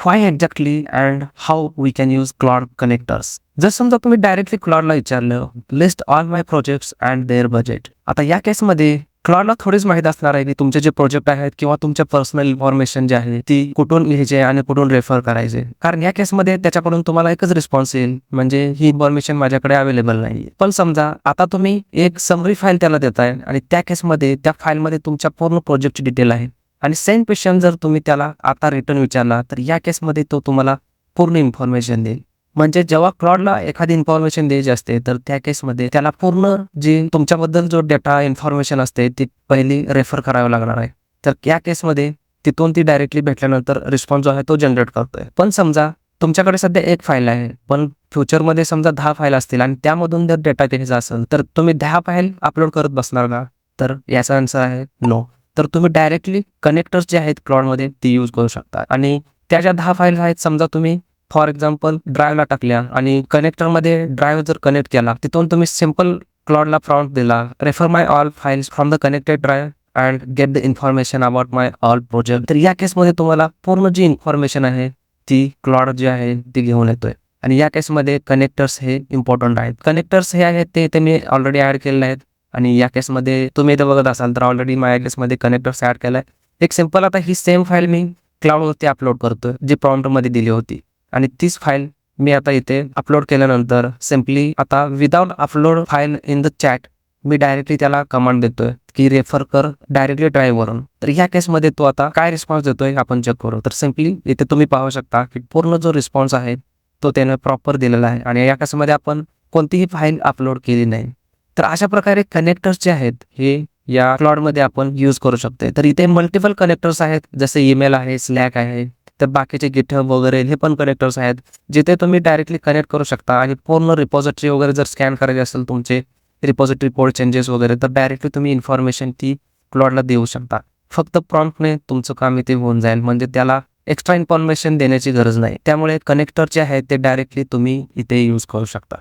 Why exactly and how we can use Claude connectors. जर समजा तुम्ही डायरेक्टली क्लाउडला विचारलं, list all my projects and their budget. आता या केसमध्ये क्लाउडला थोडीच माहीत असणार आहे की तुमचे जे प्रोजेक्ट आहेत किंवा तुमच्या पर्सनल इन्फॉर्मेशन जे आहे ती कुठून घ्यायचे आणि कुठून रेफर करायचे. कारण या केसमध्ये त्याच्याकडून तुम्हाला एकच रिस्पॉन्स येईल, म्हणजे ही इन्फॉर्मेशन माझ्याकडे अवेलेबल नाही. पण समजा आता तुम्ही एक समरी फाईल त्याला देताय आणि त्या केसमध्ये त्या फाईलमध्ये तुमच्या पूर्ण प्रोजेक्टची डिटेल आहे आणि सेम क्वेश्चन जर तुम्ही त्याला आता रिटर्न विचारला तर या केसमध्ये तो तुम्हाला पूर्ण इन्फॉर्मेशन देईल. म्हणजे जेव्हा क्लाउडला एखादी इन्फॉर्मेशन द्यायची असते तर त्या केसमध्ये त्याला पूर्ण जी तुमच्याबद्दल जो डेटा इन्फॉर्मेशन असते ती पहिली रेफर करावं लागणार आहे. तर या केसमध्ये तिथून ती डायरेक्टली भेटल्यानंतर रिस्पॉन्स जो आहे तो जनरेट करतोय. पण समजा तुमच्याकडे सध्या एक फाईल आहे, पण फ्युचरमध्ये समजा 10 फाईल असतील आणि त्यामधून जर डेटा घ्यायचा असेल तर तुम्ही 10 फाईल अपलोड करत बसणार का? तर याचा आन्सर आहे नो. तर तुम्ही डायरेक्टली कनेक्टर्स जे आहेत क्लाउडमध्ये ते यूज करू शकता आणि त्या ज्या 10 फाईल्स आहेत समजा तुम्ही फॉर एक्झाम्पल ड्राईव्हला टाकल्या आणि कनेक्टरमध्ये ड्राईव्ह जर कनेक्ट केला, तिथून तुम्ही सिंपल क्लाउडला प्रॉम्प्ट दिला, refer my all files from the connected drive and get the information about my all project. तर या केसमध्ये तुम्हाला पूर्ण जी इन्फॉर्मेशन आहे ती क्लाउड जी आहे ती घेऊन येतोय. आणि या केसमध्ये कनेक्टर्स हे इम्पॉर्टंट आहेत. कनेक्टर्स हे आहेत ते मी ऑलरेडी ॲड केलेले आहेत आणि या केसमध्ये तुम्ही इथे बघत असाल तर ऑलरेडी माझ्या केसमध्ये कनेक्टर्स ॲड केलं आहे. एक सिंपल आता ही सेम फाईल मी क्लाउडवरती अपलोड करतोय जी प्रॉम्प्टमध्ये दिली होती आणि तीच फाईल मी आता इथे अपलोड केल्यानंतर सिम्पली आता without upload file in the chat me directly त्याला कमांड देतोय की रेफर कर डायरेक्टली ड्राईव्हवरून. तर या केसमध्ये तो आता काय रिस्पॉन्स देतोय आपण चेक करू. तर सिम्पली इथे तुम्ही पाहू शकता की पूर्ण जो रिस्पॉन्स आहे तो त्याने प्रॉपर दिलेला आहे आणि या केसमध्ये आपण कोणतीही फाईल अपलोड केली नाही. तर अशा प्रकारे कनेक्टर्स जे आहेत हे या क्लाउडमध्ये आपण यूज करू शकतो. तर इथे मल्टिपल कनेक्टर्स आहेत, जसे ईमेल आहे, स्लॅक आहे, तर बाकीचे गिटहब वगैरे हे पण कनेक्टर्स आहेत जिथे तुम्ही डायरेक्टली कनेक्ट करू शकता आणि पूर्ण रिपॉझिटरी वगैरे जर स्कॅन करायचे असेल तुमचे रिपॉझिटरी कोड चेंजेस वगैरे तर डायरेक्टली तुम्ही इन्फॉर्मेशन ती क्लाउडला देऊ शकता. फक्त प्रॉम्प्टने तुमचं काम इथे होऊन जाईल, म्हणजे त्याला एक्स्ट्रा इन्फॉर्मेशन देण्याची गरज नाही. त्यामुळे कनेक्टर जे आहेत ते डायरेक्टली तुम्ही इथे यूज करू शकता.